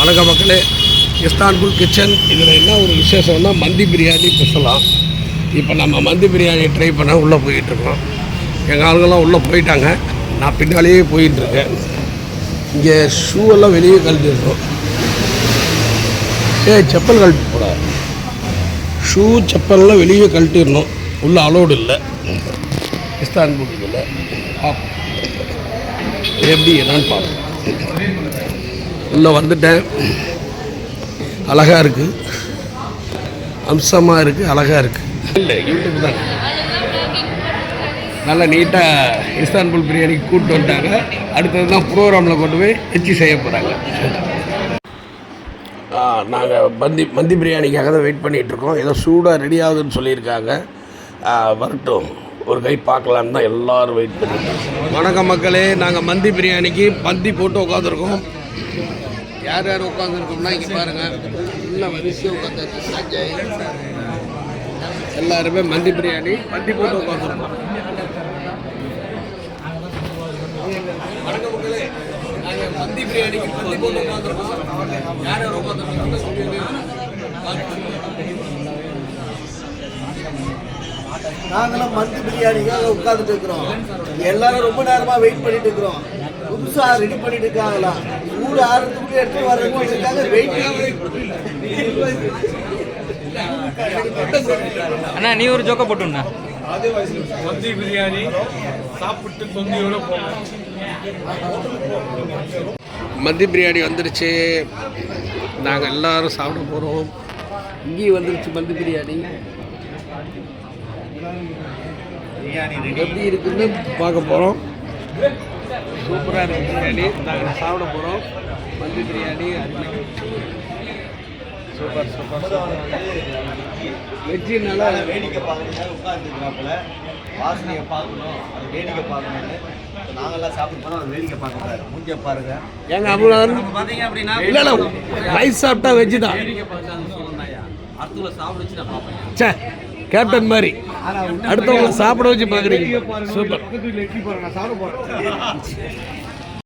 வணக்கம் மக்களே, Istanbul kitchen. இதில் என்ன ஒரு விசேஷம்னா மந்தி பிரியாணி ஸ்பெஷலாக. இப்போ நம்ம மந்தி பிரியாணி ட்ரை பண்ண உள்ளே போயிட்டுருக்கோம். எங்கள் ஆளுங்கெல்லாம் உள்ளே போயிட்டாங்க, நான் பின்னாலேயே போயிட்டுருக்கேன். இங்கே ஷூவெல்லாம் வெளியே கழட்டிருக்கோம். செப்பல் கழட்டி போட, ஷூ செப்பல்லாம் வெளியே கழட்டிடணும், உள்ளே அலோடு இல்லை இஸ்தான்புல். இதில் எப்படி என்னன்னு பார்ப்போம். உள்ளே வந்துட்டேன். அழகாக இருக்குது, அம்சமாக இருக்குது, அழகாக இருக்குது. இல்லை யூடியூப் தான் நல்லா நீட்டாக இஸ்தான்புல் பிரியாணிக்கு கூப்பிட்டு வந்துட்டாங்க. அடுத்தது தான் ப்ரோக்ராமில் கொண்டு போய் வச்சு செய்ய போகிறாங்க. நாங்கள் மந்தி பிரியாணிக்காக தான் வெயிட் பண்ணிகிட்ருக்கோம். ஏதோ சூடாக ரெடி ஆகுதுன்னு சொல்லியிருக்காங்க. வரட்டும், ஒரு கை பார்க்கலான்னு தான் எல்லோரும் வெயிட் பண்ணியிருக்கோம். வணக்கம் மக்களே, நாங்கள் மந்தி பிரியாணிக்கு பந்தி போட்டு உட்காந்துருக்கோம். யார் யார் உட்காந்துருக்கோம்னா இங்கே பாருங்கள், நல்லா வரிசையாக உட்காந்து சஞ்சய் எல்லாருமே மந்தி பிரியாணி பந்தி போட்டு உட்காந்துருக்கோம். வணக்கம் மக்களே, நாங்கள் மந்தி பிரியாணிக்கு பந்தி போட்டு உட்காந்துருக்கோம். யார் யார் உட்காந்துருக்கோம்? நாங்களும் மந்தி பிரியாணிக்காக உட்காந்துட்டு இருக்கிறோம். எல்லாரும் ரொம்ப நேரமாக வெயிட் பண்ணிட்டு இருக்கிறோம். புதுசாக ரெடி பண்ணிட்டு இருக்காங்களா, ஊர் ஆறுத்துக்கு எடுத்து வர்றதுக்காக வெயிட். அண்ணா நீ ஒரு ஜோக்க போட்டுண்ணா. மந்தி பிரியாணி சாப்பிட்டு தொந்தியோட போகணும். மந்தி பிரியாணி வந்துருச்சு, நாங்கள் எல்லோரும் சாப்பிட போகிறோம். இங்கேயும் வந்துருச்சு மந்தி பிரியாணி. எப்படி இருக்குன்னு பார்க்க போகிறோம். சூப்பராக இருக்குது பிரியாணி. நாங்கள் சாப்பிட போகிறோம் மந்தி biryani. Super super super. Veg நல்லா வேடிக்கை பார்க்கணும், உட்காந்துருக்கிறாப்புல வாசனையை பார்க்கணும், அது வேடிக்கை பார்க்கணும்னு நாங்கள்லாம் சாப்பிட்டு போனோம். அது வேடிக்கை பார்க்குறாரு, மூஞ்ச பாருங்க. ஏங்க அவ்வளோ பார்த்தீங்க அப்படின்னா இல்லை இல்லை, ரைஸ் சாப்பிட்டா வெஜ்ஜு தான். அடுத்த சாப்பிடுச்சு நான் பார்ப்பேன். சே, கேப்டன் மாதிரி அடுத்தவங்களை சாப்பிட வச்சு பார்க்குறீங்க. சூப்பர். சாப்பிட போறேன்.